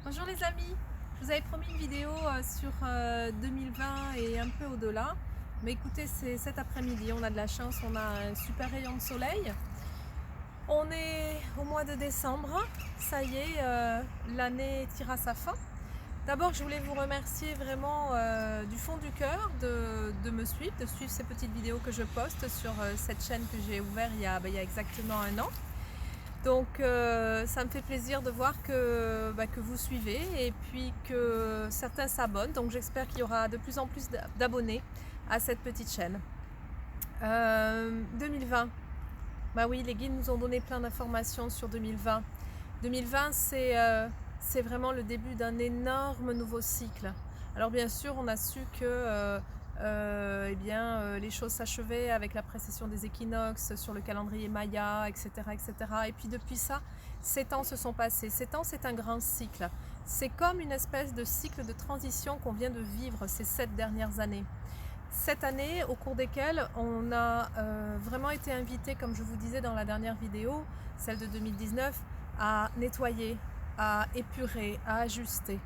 Bonjour les amis, je vous avais promis une vidéo sur 2020 et un peu au-delà. Mais écoutez, c'est cet après-midi, on a de la chance, on a un super rayon de soleil. On est au mois de décembre, ça y est, l'année tire à sa fin. D'abord, je voulais vous remercier vraiment du fond du cœur de me suivre, de suivre ces petites vidéos que je poste sur cette chaîne que j'ai ouverte il y a exactement un an. Donc ça me fait plaisir de voir que vous suivez et puis que certains s'abonnent. Donc j'espère qu'il y aura de plus en plus d'abonnés à cette petite chaîne. 2020, bah oui, les guides nous ont donné plein d'informations sur 2020. 2020, c'est vraiment le début d'un énorme nouveau cycle. Alors bien sûr, on a su que les choses s'achevaient avec la précession des équinoxes sur le calendrier Maya, etc., etc. Et puis depuis ça, 7 ans se sont passés. 7 ans, c'est un grand cycle. C'est comme une espèce de cycle de transition qu'on vient de vivre ces 7 dernières années. Cette année, au cours desquelles on a vraiment été invité, comme je vous disais dans la dernière vidéo, celle de 2019, à nettoyer, à épurer, à ajuster.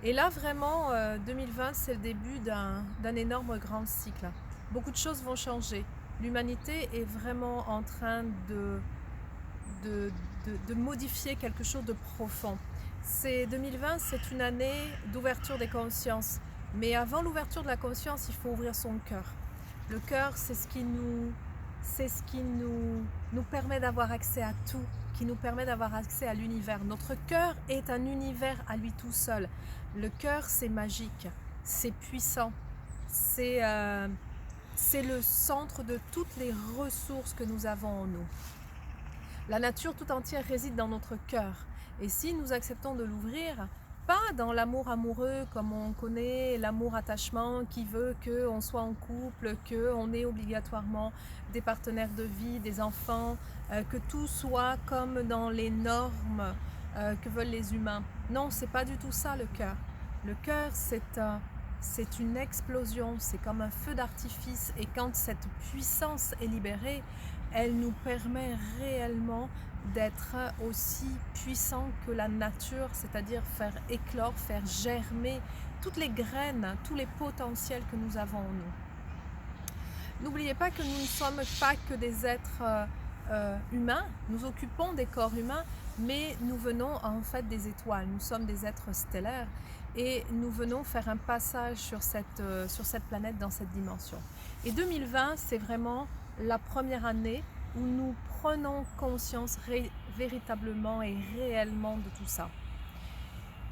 Et là, vraiment, 2020, c'est le début d'un énorme grand cycle. Beaucoup de choses vont changer. L'humanité est vraiment en train de modifier quelque chose de profond. 2020, c'est une année d'ouverture des consciences. Mais avant l'ouverture de la conscience, il faut ouvrir son cœur. Le cœur, c'est ce qui nous permet d'avoir accès à tout, qui nous permet d'avoir accès à l'univers. Notre cœur est un univers à lui tout seul. Le cœur, c'est magique, c'est puissant, c'est le centre de toutes les ressources que nous avons en nous. La nature tout entière réside dans notre cœur. Et si nous acceptons de l'ouvrir, pas dans l'amour amoureux comme on connaît, l'amour attachement qui veut qu'on soit en couple, qu'on ait obligatoirement des partenaires de vie, des enfants, que tout soit comme dans les normes que veulent les humains. Non, c'est pas du tout ça le cœur. Le cœur, c'est une explosion, c'est comme un feu d'artifice. Et quand cette puissance est libérée, elle nous permet réellement d'être aussi puissant que la nature, c'est-à-dire faire éclore, faire germer toutes les graines, tous les potentiels que nous avons en nous. N'oubliez pas que nous ne sommes pas que des êtres humains, nous occupons des corps humains, mais nous venons en fait des étoiles, nous sommes des êtres stellaires et nous venons faire un passage sur cette planète dans cette dimension. Et 2020, c'est vraiment la première année où nous prenons conscience véritablement et réellement de tout ça.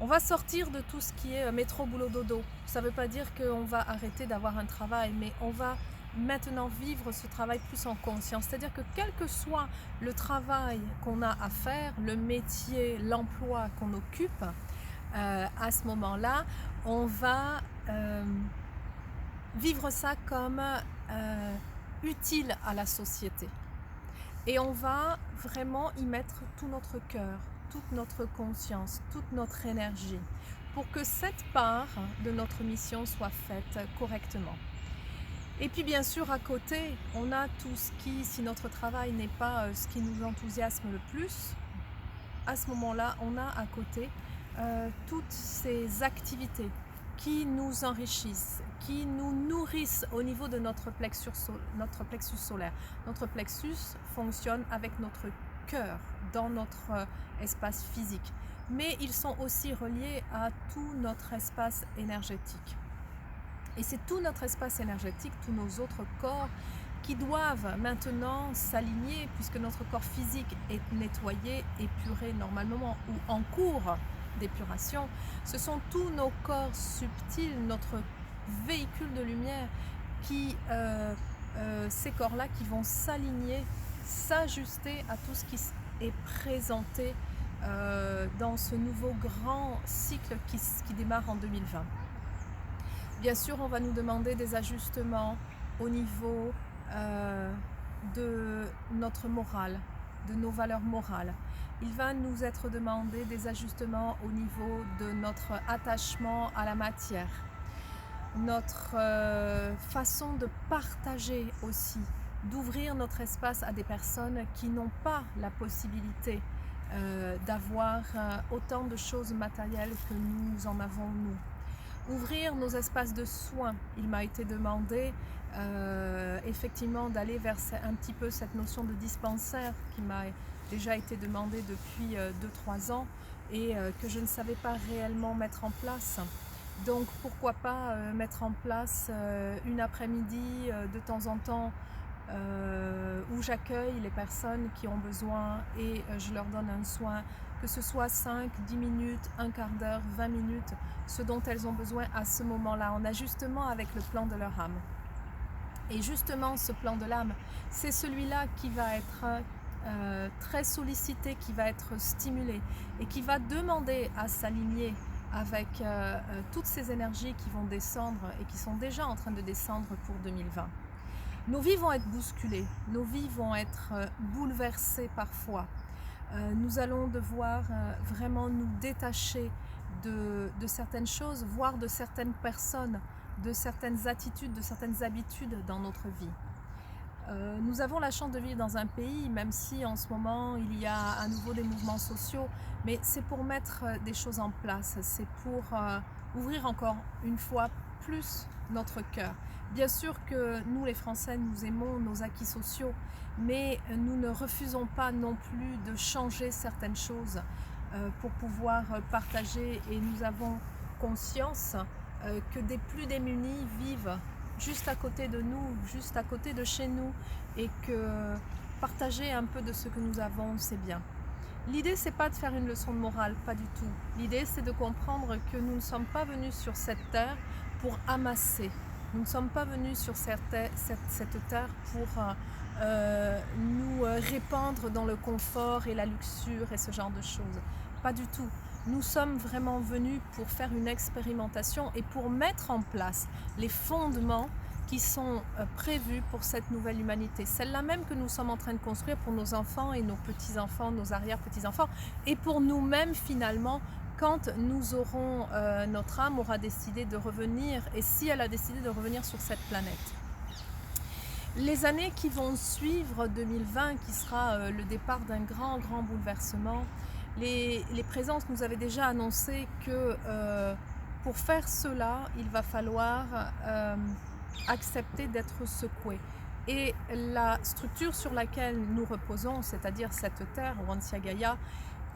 On va sortir de tout ce qui est métro, boulot, dodo. Ça ne veut pas dire qu'on va arrêter d'avoir un travail, mais on va maintenant vivre ce travail plus en conscience. C'est-à-dire que quel que soit le travail qu'on a à faire, le métier, l'emploi qu'on occupe, à ce moment-là, on va vivre ça comme utile à la société. Et on va vraiment y mettre tout notre cœur, toute notre conscience, toute notre énergie pour que cette part de notre mission soit faite correctement. Et puis bien sûr à côté, on a tout ce qui, si notre travail n'est pas ce qui nous enthousiasme le plus, à ce moment-là, on a à côté toutes ces activités qui nous enrichissent, qui nous nourrissent au niveau de notre plexus solaire. Notre plexus fonctionne avec notre cœur dans notre espace physique, mais ils sont aussi reliés à tout notre espace énergétique. Et c'est tout notre espace énergétique, tous nos autres corps qui doivent maintenant s'aligner puisque notre corps physique est nettoyé, épuré normalement ou en cours d'épuration. Ce sont tous nos corps subtils, notre véhicule de lumière, ces corps-là qui vont s'aligner, s'ajuster à tout ce qui est présenté dans ce nouveau grand cycle qui démarre en 2020. Bien sûr, on va nous demander des ajustements au niveau de notre morale, de nos valeurs morales. Il va nous être demandé des ajustements au niveau de notre attachement à la matière, notre façon de partager aussi, d'ouvrir notre espace à des personnes qui n'ont pas la possibilité d'avoir autant de choses matérielles que nous en avons nous. Ouvrir nos espaces de soins, il m'a été demandé effectivement d'aller vers un petit peu cette notion de dispensaire qui m'a déjà été demandée depuis 2-3 ans et que je ne savais pas réellement mettre en place. Donc pourquoi pas mettre en place une après-midi de temps en temps où j'accueille les personnes qui ont besoin et je leur donne un soin, que ce soit 5, 10 minutes, un quart d'heure, 20 minutes, ce dont elles ont besoin à ce moment-là, en ajustement avec le plan de leur âme. Et justement, ce plan de l'âme, c'est celui-là qui va être très sollicité, qui va être stimulé et qui va demander à s'aligner avec toutes ces énergies qui vont descendre et qui sont déjà en train de descendre pour 2020. Nos vies vont être bousculées, nos vies vont être bouleversées parfois. Nous allons devoir vraiment nous détacher de certaines choses, voire de certaines personnes, de certaines attitudes, de certaines habitudes dans notre vie. Nous avons la chance de vivre dans un pays, même si en ce moment il y a à nouveau des mouvements sociaux, mais c'est pour mettre des choses en place, c'est pour ouvrir encore une fois plus notre cœur. Bien sûr que nous les Français, nous aimons nos acquis sociaux, mais nous ne refusons pas non plus de changer certaines choses pour pouvoir partager, et nous avons conscience que des plus démunis vivent juste à côté de nous, juste à côté de chez nous, et que partager un peu de ce que nous avons, c'est bien. L'idée, c'est pas de faire une leçon de morale, pas du tout. L'idée, c'est de comprendre que nous ne sommes pas venus sur cette terre pour amasser. Nous ne sommes pas venus sur cette terre pour nous répandre dans le confort et la luxure et ce genre de choses. Pas du tout. Nous sommes vraiment venus pour faire une expérimentation et pour mettre en place les fondements qui sont prévus pour cette nouvelle humanité. Celle-là même que nous sommes en train de construire pour nos enfants et nos petits-enfants, nos arrière-petits-enfants, et pour nous-mêmes finalement, quand nous aurons, notre âme aura décidé de revenir, et si elle a décidé de revenir sur cette planète. Les années qui vont suivre 2020, qui sera le départ d'un grand bouleversement, les présences nous avaient déjà annoncé que pour faire cela, il va falloir accepter d'être secoué. Et la structure sur laquelle nous reposons, c'est-à-dire cette terre, Wantia Gaia,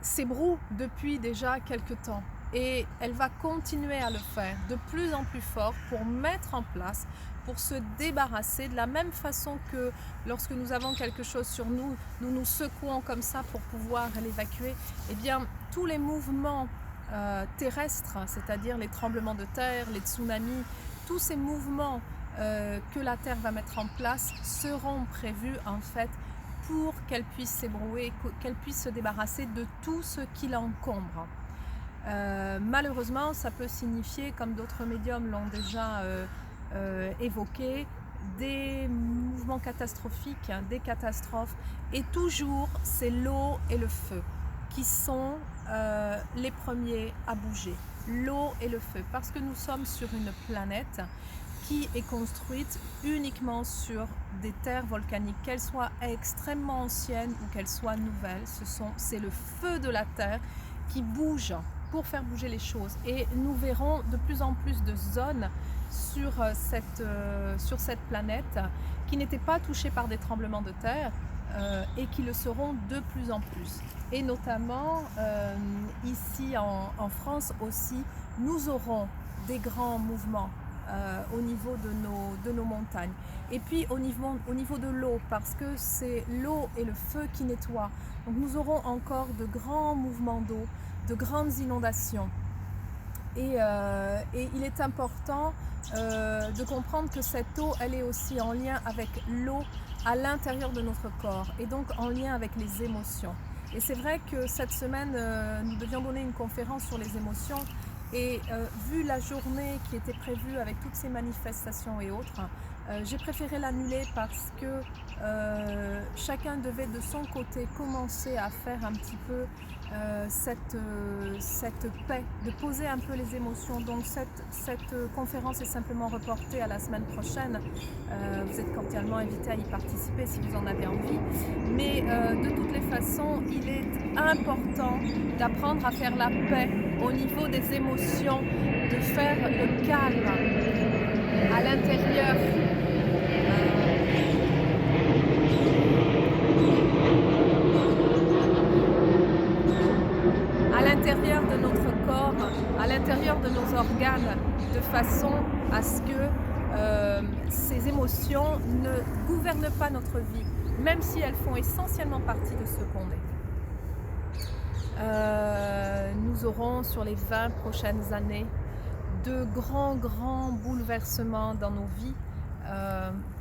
s'ébroue depuis déjà quelque temps. Et elle va continuer à le faire de plus en plus fort pour mettre en place, pour se débarrasser, de la même façon que lorsque nous avons quelque chose sur nous, nous nous secouons comme ça pour pouvoir l'évacuer. Eh bien, tous les mouvements terrestres, c'est-à-dire les tremblements de terre, les tsunamis, tous ces mouvements que la Terre va mettre en place seront prévus en fait pour qu'elle puisse s'ébrouer, qu'elle puisse se débarrasser de tout ce qui l'encombre. Malheureusement, ça peut signifier, comme d'autres médiums l'ont déjà évoqué, des mouvements catastrophiques, des catastrophes, et toujours c'est l'eau et le feu qui sont les premiers à bouger. L'eau et le feu, parce que nous sommes sur une planète qui est construite uniquement sur des terres volcaniques, qu'elles soient extrêmement anciennes ou qu'elles soient nouvelles. C'est le feu de la terre qui bouge pour faire bouger les choses. Et nous verrons de plus en plus de zones sur cette planète qui n'étaient pas touchées par des tremblements de terre et qui le seront de plus en plus. Et notamment ici en France aussi, nous aurons des grands mouvements au niveau de nos montagnes. Et puis au niveau de l'eau, parce que c'est l'eau et le feu qui nettoient. Donc nous aurons encore de grands mouvements d'eau, de grandes inondations. Et il est important de comprendre que cette eau, elle est aussi en lien avec l'eau à l'intérieur de notre corps, et donc en lien avec les émotions. Et c'est vrai que cette semaine, nous devions donner une conférence sur les émotions. Et vu la journée qui était prévue avec toutes ces manifestations et autres, J'ai préféré l'annuler parce que chacun devait de son côté commencer à faire un petit peu cette paix, de poser un peu les émotions. Donc cette conférence est simplement reportée à la semaine prochaine. Vous êtes cordialement invités à y participer si vous en avez envie. Mais de toutes les façons, il est important d'apprendre à faire la paix au niveau des émotions, de faire le calme à l'intérieur. À l'intérieur de notre corps, à l'intérieur de nos organes, de façon à ce que ces émotions ne gouvernent pas notre vie, même si elles font essentiellement partie de ce qu'on est. Nous aurons sur les 20 prochaines années de grands bouleversements dans nos vies.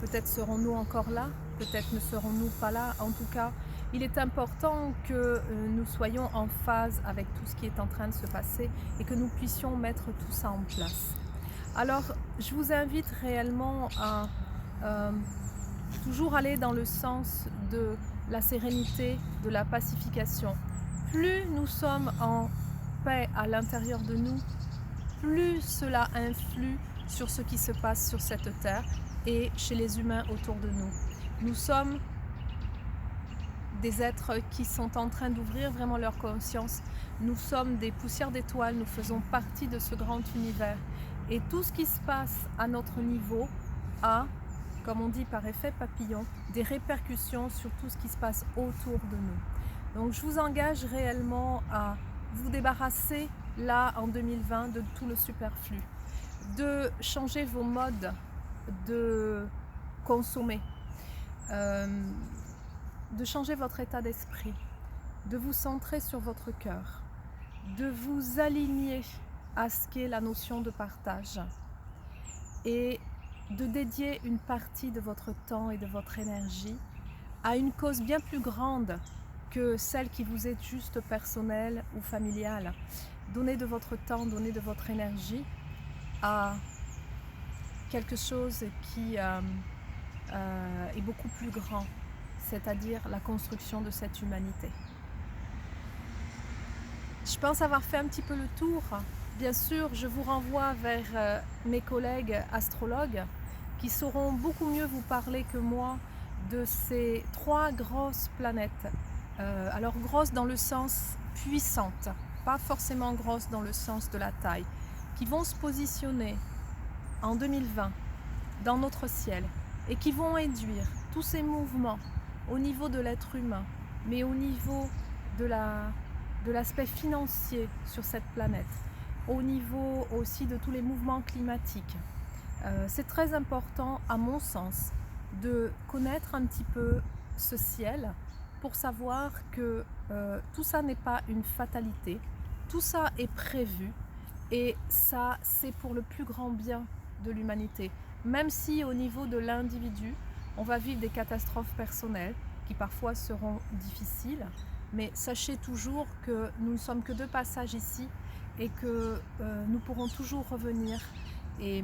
Peut-être serons-nous encore là, peut-être ne serons-nous pas là. En tout cas, il est important que nous soyons en phase avec tout ce qui est en train de se passer et que nous puissions mettre tout ça en place. Alors, je vous invite réellement à toujours aller dans le sens de la sérénité, de la pacification. Plus nous sommes en paix à l'intérieur de nous, plus cela influe sur ce qui se passe sur cette terre et chez les humains autour de nous. Nous sommes des êtres qui sont en train d'ouvrir vraiment leur conscience. Nous sommes des poussières d'étoiles, nous faisons partie de ce grand univers. Et tout ce qui se passe à notre niveau a, comme on dit par effet papillon, des répercussions sur tout ce qui se passe autour de nous. Donc je vous engage réellement à vous débarrasser là en 2020 de tout le superflu, de changer vos modes de consommer, de changer votre état d'esprit, de vous centrer sur votre cœur, de vous aligner à ce qu'est la notion de partage et de dédier une partie de votre temps et de votre énergie à une cause bien plus grande que celle qui vous est juste personnelle ou familiale. Donnez de votre temps, donnez de votre énergie à quelque chose qui est beaucoup plus grand, c'est-à-dire la construction de cette humanité. Je pense avoir fait un petit peu le tour. Bien sûr, je vous renvoie vers mes collègues astrologues qui sauront beaucoup mieux vous parler que moi de ces 3 grosses planètes. Alors grosses dans le sens puissante, pas forcément grosses dans le sens de la taille, qui vont se positionner en 2020 dans notre ciel et qui vont induire tous ces mouvements au niveau de l'être humain, mais au niveau de l'aspect financier sur cette planète, au niveau aussi de tous les mouvements climatiques. C'est très important, à mon sens, de connaître un petit peu ce ciel pour savoir que tout ça n'est pas une fatalité, tout ça est prévu et ça c'est pour le plus grand bien de l'humanité. Même si au niveau de l'individu, on va vivre des catastrophes personnelles qui parfois seront difficiles, mais sachez toujours que nous ne sommes que de passage ici et que nous pourrons toujours revenir et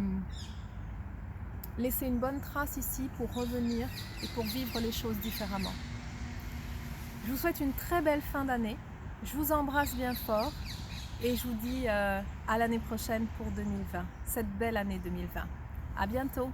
laisser une bonne trace ici pour revenir et pour vivre les choses différemment. Je vous souhaite une très belle fin d'année, je vous embrasse bien fort et je vous dis à l'année prochaine pour 2020, cette belle année 2020. À bientôt!